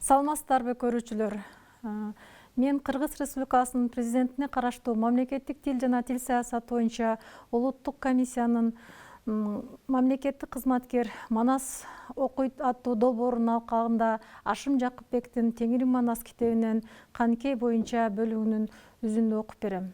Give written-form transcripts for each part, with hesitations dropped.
Саламатсыздарбы көрүүчүлөр. Мен Кыргыз Республикасынын президентине караштуу мамлекеттик тил жана тил саясаты боюнча улуттук комиссиянын мамлекеттик кызматкер Манас окуйт аттуу долбоорунун алкагында Ашым Жакыпбектин Теңири Манас китебинен Каныкей боюнча бөлүгүнүн үзүндү окуп берем.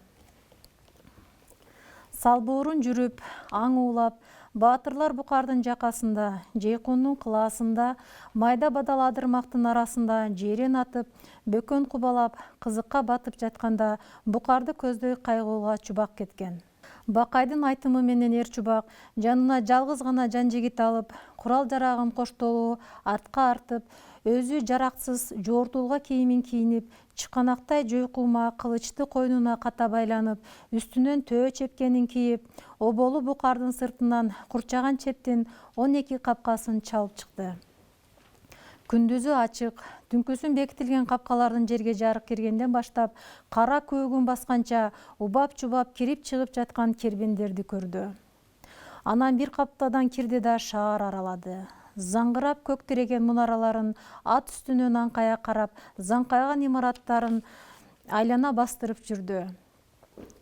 Салбуурун жүрүп, аң уулап, баатырлар букардын жакасында, Жейкундун кылаасында, майда бадал адырмактын арасында жээрен атып, бөкөн кубалап, кызыкка батып жатканда букарды көздөй кайгууга чубак кеткен. Бакайдын айтымы менен эр чубак жанына жалгыз гана жан жигит алып, курал жарагын коштолуу артка артып, өзү жараксыз жортулга кийимин кийинип, чыканактай жойкума кылычты койнуна ката байланып, үстүнөн төө чепкенин кийип, оболу букардын сыртынан курчаган чептин 12 капкасын чалып чыкты. Күндүзү ачык, түнкүсүн бекитилген капкалардын жерге жарык киргенден баштап, кара көөгүн басканча убап-чубап кирип-чыгып жаткан кербендерди көрдү. Анан бир каптадан кирди да шаар аралады. Заңгырап көктиреген мунараларын ат үстүнөн аңкая карап, заңкайган имараттарын айлана бастырып жүрдү.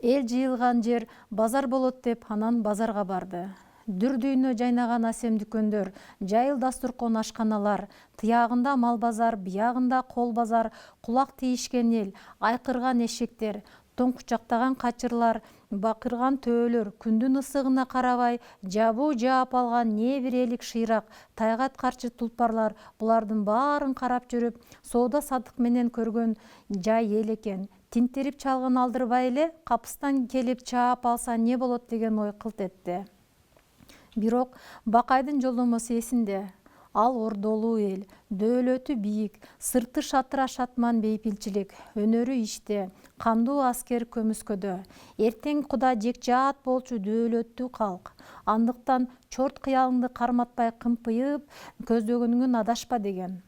Эл жыйылган жер базар болот деп анан базарга барды. Дүр-дүйнө жайнаган асем дүкөндөр, жайыл дастуркон ашканалар, тыягында мал базар, биягында кол базар, кулак тийишкен эл, айкырган эшектер, тоң кучактаган качырлар, бакырган төөлөр, күндүн ысыгына карабай, жабуу жаап алган не бир элик шыйрак, тайгат карчы тулпарлар булардын баарын карап жүрүп, соода садык менен көргөн жай эл экен. Тинтирип чалгын алдырбай эле, капыстан келип чаап алса не болот деген ой кылт этти. Бирок Бакайдын жолдомосу эсинде. Ал ордолуу эл, дөөлөтү бийик, сырты шатыра шатман бейпилчилик, өнөрү иште, кандуу аскер көмүскөдө. Эртең Куда жекжаат болчу дөөлөттүү калк. Андыктан чорт кыялыңды карматпай кымпыйып, көздөгөнүңөн адашпа деген.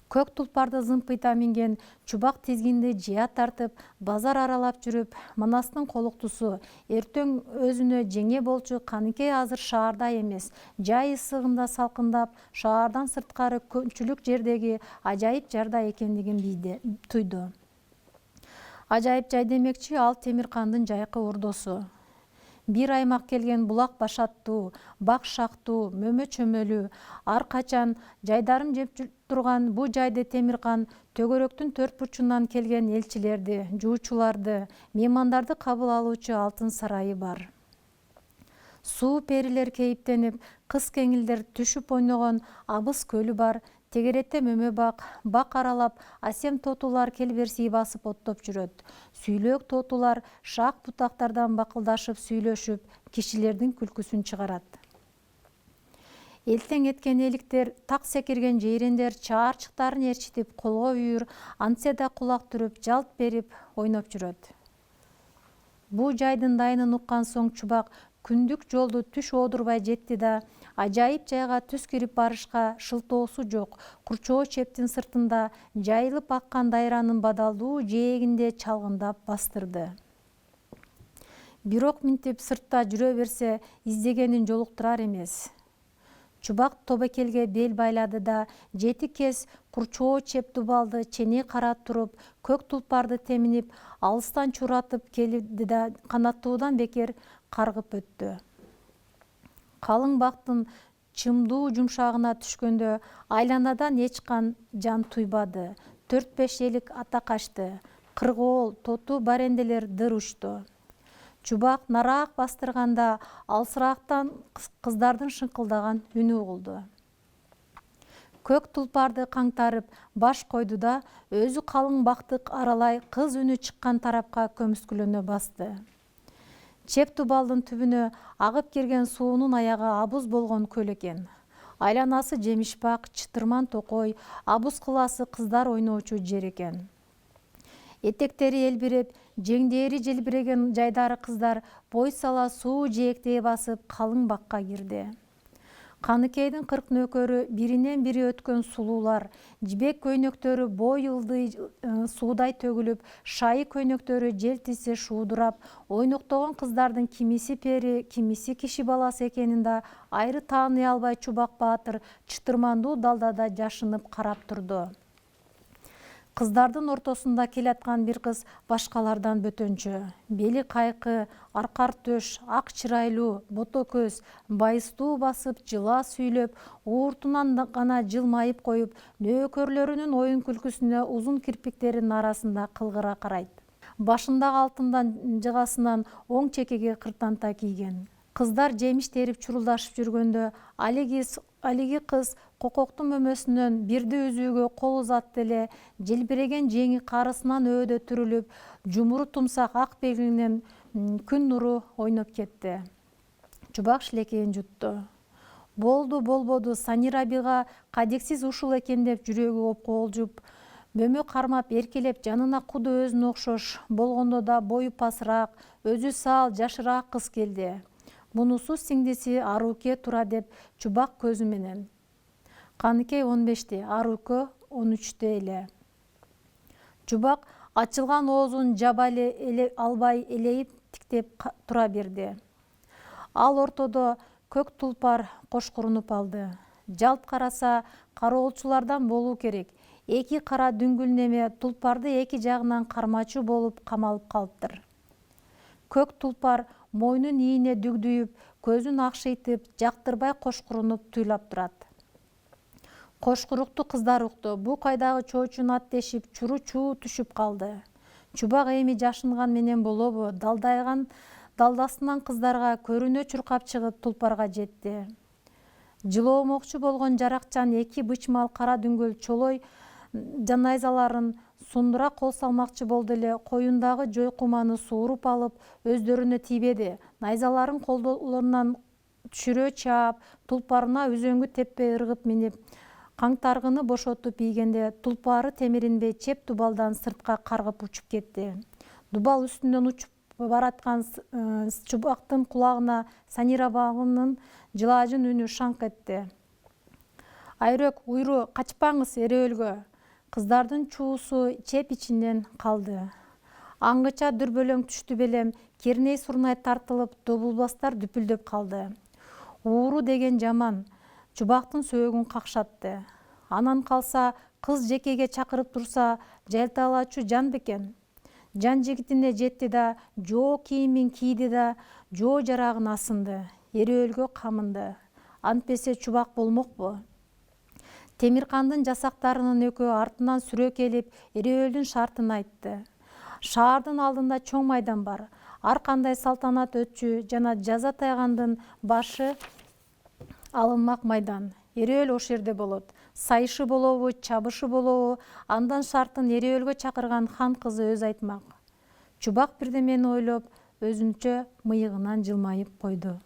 Көк тулпарды зымпыйта минген чубак тизгинди жыя тартып, базар аралап жүрүп, Манастын колуктусу, эртең өзүнө жеңе болчу Каныкей азыр шаарда эмес, жай ысыгында салкындап, шаардан сырткары көпчүлүк жердеги ажайып жарда экендигин туйду. Ажайып жай демекчи ал Темиркандын жайкы ордосу. Бир аймак келген булак башаттуу, бак шактуу, мөмө чөмөлүү, ар качан жайдарын жеп турган бу жайды Темиркан төгөрөктүн төрт бурчунан келген элчилерди, жуучуларды, меймандарды кабыл алуучу алтын сарайы бар. Суу перилер кейиптенип, кыз кеңилдер түшүп ойногон Абыз көлү бар. Тегеретте мөмө бак аралап, асем тотулар келберсий басып оттоп жүрөт. Сүйлөк тотулар шак бутактардан бакылдашып сүйлөшүп, кишилердин күлкүсүн чыгарат. Элтең эткен эликтер, так секирген жейрендер чаарчыктарын ээрчитип, колго үйүр, антсе да кулак түрүп, жалт берип ойноп жүрөт. Бу жайдын дайынын уккан соң чубак күндүк жолду түш оодурбай жетти да, ажайып жайга түз кирип барышка шылтоосу жок, курчоо чептин сыртында жайылып аккан дайранын бадалдуу жээгинде чалгындап бастырды. Бирок минтип сыртта жүрө берсе, издегенин жолуктурар эмес. Чубак тобокелге бел байлады да, 7 кез курчоо чеп дубалды чене карап туруп, көк тулпарды теминип, алыстан чуратып келди да, канаттуудан бекер каргып өттү. Калың бактын чымдуу жумшагына түшкөндө айланадан эч жан туйбады. 4-5 элик ата качты. Кыргоол, тоту баренделер дыр учту. Чубак нараак бастырганда алсыраактан кыздардын шыңкылдаган үнү угулду. Көк тулпарды каңтарып баш койду да, өзү калың бакты аралай кыз үнү чыккан тарапка көмүскүлөнө басты. Чеп дубалдын түбүнө агып кирген суунун аягы Абыз болгон көл экен. Айланасы жемишбак, чытырман токой, Абыз кылаасы кыздар ойноочу жер экен. Этектери элбиреп, жеңдери желбиреген жайдары кыздар бой сала суу жээктей басып калың бакка кирди. Каныкейдин 40 нөкөрү биринен бири өткөн сулуулар, жибек көйнөктөрү бой ылдый суудай төгүлүп, шайы көйнөктөрү желтиси шуудурап, ойноктогон кыздардын кимиси пери, кимиси киши баласы экенин да айры тааный албай чубак баатыр чытырмандуу далдада жашынып карап турду. Кыздардын ортосунда келаткан бир кыз башкалардан бөтөнчө. Бели кайкы, аркар төш, ак чырайлуу, бото көз, байыстуу басып, жыла сүйлөп, ууртунан гана жылмайып коюп, нөөкөрлөрүнүн оюн күлкүсүнө узун кирпиктеринин арасында кылгыра карайт. Башындагы алтындан жыгасынан оң чекеге кыртанта кийген. Кыздар жемиш терип чурулдашып жүргөндө алиги кыз кококтун мөмөсүнөн бирди үзүүгө кол узатты эле желбиреген жеңи карысынан өөдө түрүлүп, жумуру тумсак ак белгинен күн нуру ойноп кетти. Чубак шилекейин жутtu. Болду болбоду, Санира абийга кадексиз ушул экен деп жүрөгү коболжуп, бөмө кармап эркелеп жанына куду өзүнө окшош болгондо да бою пасыраак, өзү саал, жашыраак кыз келди. Мунусу сиңдиси Аруке тура деп Чубак көзү менен. Каныкей 15-те, Аруке 13-те эле. Чубак ачылган оозун жаба албай элейип тиктеп тура берди. Ал ортодо көк тулпар кошкурунуп алды. Жалт караса кароолчулардан болуу керек. Эки кара дүңгүл неме тулпарды эки жагынан кармачу болуп камалып калыптыр. Көк тулпар мойнун ийине дүгдүйүп, көзүн акшыйтып, жактырбай кошкурунуп туйлап турат. Кошкурукту кыздар укту. Бу кайдагы чоочун ат дешип, чуру-чуу түшүп калды. Чубак эми жашынган менен болобу, далдасынан кыздарга көрүнө чуркап чыгып тулпарга жетти. Жылоомокчу болгон жаракчан эки бычмал кара дүңгүл чолой жанайзаларын сундура кол салмакчы болду эле коюндагы жойкуманы сууруп алып, өздөрүнө тийбеди. Найзаларын колдорунан түшүрө чаап, тулпарына үзөңгү теппей ыргып минип, каңтаргыны бошотуп ийгенде тулпары темиринбей чеп дубалдан сыртка каргып учуп кетти. Дубал үстүнөн учуп бараткан Чубактын кулагына Санира абагынын жылаажын үнү шаңк этти. Айрөк, уйру, качпаңыз эреөлгө. Кыздардын чуусу чеп ичинен калды. Аңгыча дүрбөлөң түштү белем, керней сурнай тартылып, добулбастар дүпүлдөп калды. Ууру деген жаман, Чубактын сөөгүн какшатты. Анан калса, кыз жекеге чакырып турса, жалталачу жан бекен. Жан жигитине жетти да, жоо кийимин кийди да, жоо жарагын асынды. Эреөлгө камынды. Антпесе Чубак болмокпу? Темиркандын жасактарынын экөө артынан сүрө келип, эреөлдүн шартын айтты. Шаардын алдында чоң майдан бар. Ар кандай салтанат өтчү жана жаза тайгандын башы алынмак майдан. Эреөл ош жерде болот. Сайышы болобу, чабышы болобу, андан шартын эреөлгө чакырган хан кызы өзү айтмак. Чубак бирдемени ойлоп, өзүнчө мыйыгынан жылмайып койду.